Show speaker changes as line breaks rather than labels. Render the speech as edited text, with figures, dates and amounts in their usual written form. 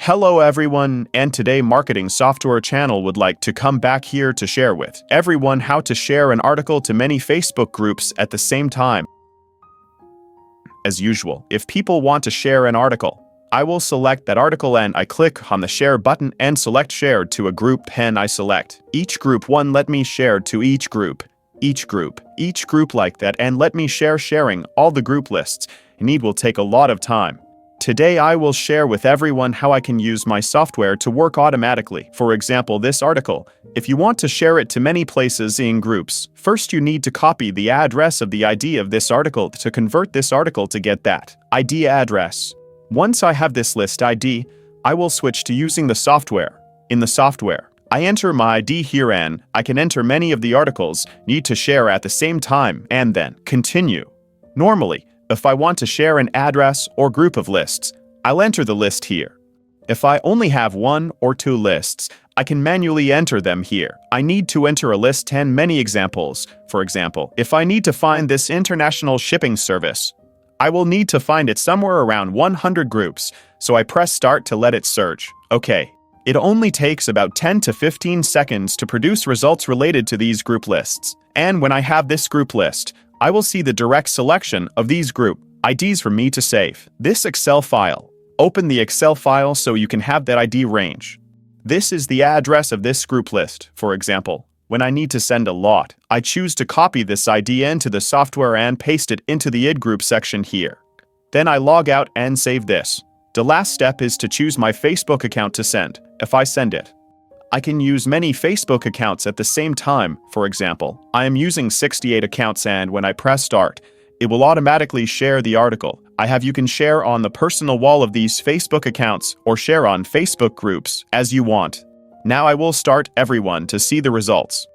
Hello everyone, and today Marketing Software channel would like to come back here to share with everyone how to share an article to many Facebook groups at the same time. As usual, if people want to share an article, I will select that article and I click on the share button and select share to a group and I select each group one, let me share to each group like that, and let me sharing all the group lists, and it will take a lot of time. Today I will share with everyone how I can use my software to work automatically. For example, this article. If you want to share it to many places in groups, first you need to copy the address of the ID of this article to convert this article to get that ID address. Once I have this list ID, I will switch to using the software. In the software, I enter my ID here and I can enter many of the articles need to share at the same time and then continue. Normally, if I want to share an address or group of lists, I'll enter the list here. If I only have one or two lists, I can manually enter them here. I need to enter a list and many examples. For example, if I need to find this international shipping service, I will need to find it somewhere around 100 groups, so I press start to let it search. Okay. It only takes about 10 to 15 seconds to produce results related to these group lists. And when I have this group list, I will see the direct selection of these group IDs for me to save. This Excel file. Open the Excel file so you can have that ID range. This is the address of this group list. For example, when I need to send a lot, I choose to copy this ID into the software and paste it into the ID group section here. Then I log out and save this. The last step is to choose my Facebook account to send. If I send it, I can use many Facebook accounts at the same time. For example, I am using 68 accounts and when I press start, it will automatically share the article. You can share on the personal wall of these Facebook accounts or share on Facebook groups as you want. Now I will start everyone to see the results.